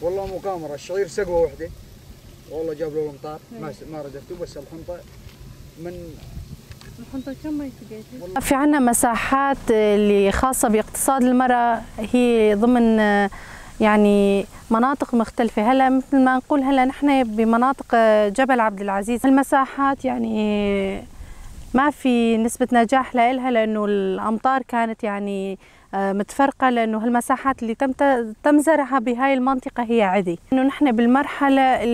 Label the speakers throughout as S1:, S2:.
S1: والله مقامرة. الشعير سقوة وحدة والله جاب له الامطار ما ردفته، بس الحنطة
S2: الحنطة كم ما يتقيتي؟ في عنا مساحات اللي خاصة باقتصاد المرأة، هي ضمن يعني مناطق مختلفة. هلا مثل ما نقول هلا نحن بمناطق جبل عبد العزيز، المساحات يعني ما في نسبة نجاح لها لأنه الأمطار كانت يعني متفرقة، لأنه هالمساحات اللي تم زرعها بهاي المنطقة هي عدي. إنه نحن بالمرحلة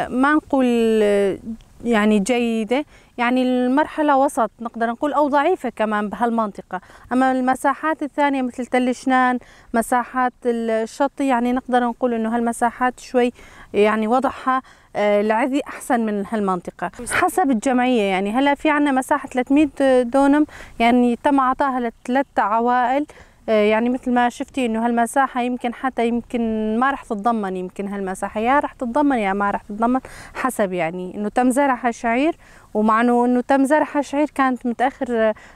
S2: ما نقول يعني جيدة، يعني المرحلة وسط نقدر نقول، أو ضعيفة كمان بهالمنطقة. أما المساحات الثانية مثل تل شنان، مساحات الشطي، يعني نقدر نقول إنه هالمساحات شوي يعني وضعها العذي أحسن من هالمنطقة حسب الجمعية. يعني هلا في عنا مساحة 300 دونم يعني تم أعطاها ل3 عوائل. يعني مثل ما شفتي انه هالمساحه يمكن ما راح تتضمن، يمكن هالمساحه يا راح تتضمن يا ما راح تتضمن، حسب يعني انه تم زرعها شعير، ومع انه تم زرعها شعير كانت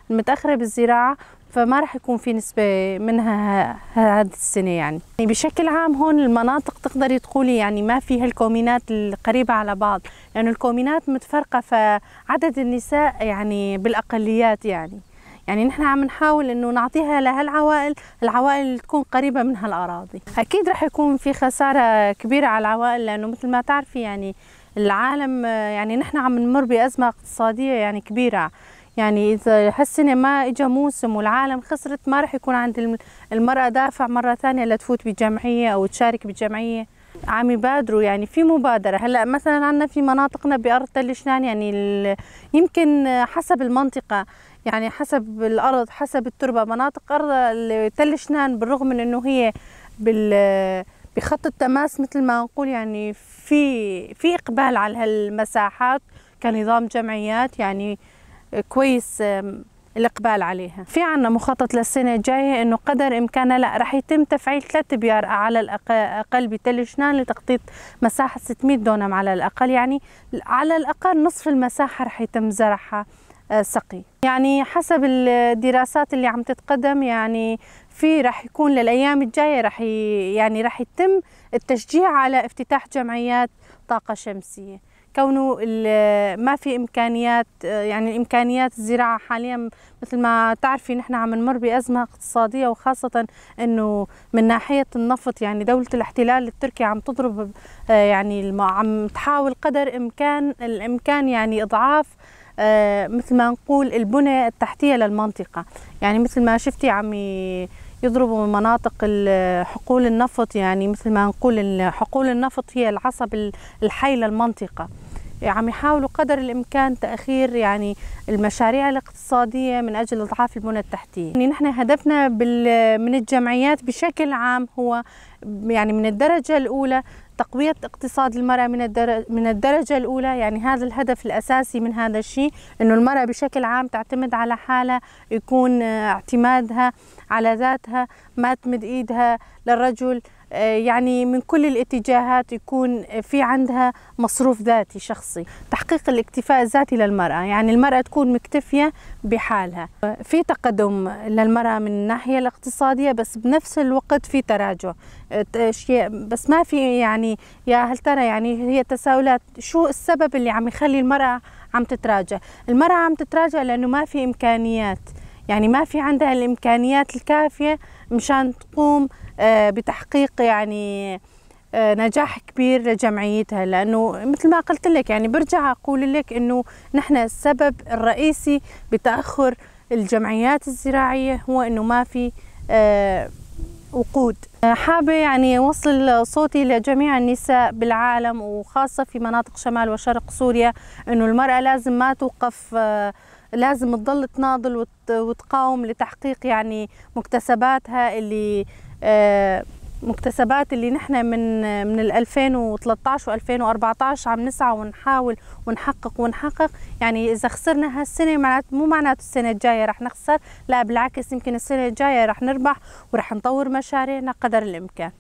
S2: متاخره بالزراعه، فما راح يكون في نسبه منها هذه السنه. يعني بشكل عام هون المناطق تقدري تقولي يعني ما في هالكومينات القريبه على بعض، لانه الكومينات متفرقه، فعدد النساء يعني بالاقليات. يعني نحن عم نحاول انه نعطيها لهالعوائل، العوائل اللي تكون قريبه من هالاراضي. اكيد رح يكون في خساره كبيره على العوائل، لانه مثل ما تعرفي يعني العالم يعني نحن عم نمر بازمه اقتصاديه يعني كبيره. يعني اذا هالسنه ما اجى موسم والعالم خسرت، ما رح يكون عند المراه دافع مره ثانيه لتفوت بجمعيه او تشارك بجمعيه. عم يبادروا، يعني في مبادره. هلا مثلا عندنا في مناطقنا بارض تل شنان، يعني يمكن حسب المنطقه، يعني حسب الارض حسب التربه. مناطق ارض تل شنان بالرغم من انه هي بخط التماس مثل ما نقول، يعني في اقبال على هالمساحات كنظام جمعيات، يعني كويس الإقبال عليها. في عنا مخطط للسنة الجاية إنه قدر إمكاننا لا رح يتم تفعيل 3 بيار على الأقل بتل شنان لتخطيط مساحة 600 دونم على الأقل، يعني على الأقل نصف المساحة رح يتم زرعها سقي. يعني حسب الدراسات اللي عم تتقدم، يعني رح يكون للأيام الجاية رح يتم التشجيع على افتتاح جمعيات طاقة شمسية، كونه ما في امكانيات. يعني امكانيات الزراعه حاليا مثل ما تعرفي نحن عم نمر بازمه اقتصاديه، وخاصه انه من ناحيه النفط يعني دوله الاحتلال التركي عم تضرب، يعني عم تحاول قدر الامكان يعني اضعاف مثل ما نقول البنى التحتيه للمنطقه. يعني مثل ما شفتي عم يضربوا من مناطق حقول النفط، يعني مثل ما نقول حقول النفط هي العصب الحي للمنطقة. عم يحاولوا قدر الإمكان تأخير يعني المشاريع الاقتصادية من أجل إضعاف البنى التحتية. يعني نحن هدفنا من الجمعيات بشكل عام هو يعني من الدرجة الأولى تقوية اقتصاد المرأة من الدرجة الأولى. يعني هذا الهدف الأساسي من هذا الشيء، إنه المرأة بشكل عام تعتمد على حالها، يكون اعتمادها على ذاتها، ما تمد إيدها للرجل. يعني من كل الاتجاهات يكون في عندها مصروف ذاتي شخصي، تحقيق الاكتفاء الذاتي للمرأة، يعني المرأة تكون مكتفية بحالها. في تقدم للمرأة من الناحية الاقتصادية، بس بنفس الوقت في تراجع، بس ما في يعني يا هل ترى يعني هي تساؤلات شو السبب اللي عم يخلي المرأة عم تتراجع؟ المرأة عم تتراجع لأنه ما في إمكانيات، يعني ما في عندها الإمكانيات الكافية مشان تقوم بتحقيق يعني نجاح كبير لجمعيتها. لأنه مثل ما قلت لك، يعني برجع أقول لك إنه نحن السبب الرئيسي بتأخر الجمعيات الزراعية هو إنه ما في وقود. حابة يعني أوصل صوتي لجميع النساء بالعالم، وخاصة في مناطق شمال وشرق سوريا، إنه المرأة لازم ما توقف، لازم تضل تناضل وتقاوم لتحقيق يعني مكتسباتها مكتسبات اللي نحن من 2013 و2014 عم نسعى ونحاول ونحقق. يعني إذا خسرنا هالسنة مو معناته السنة الجاية رح نخسر، لا بالعكس، يمكن السنة الجاية رح نربح ورح نطور مشاريعنا قدر الإمكان.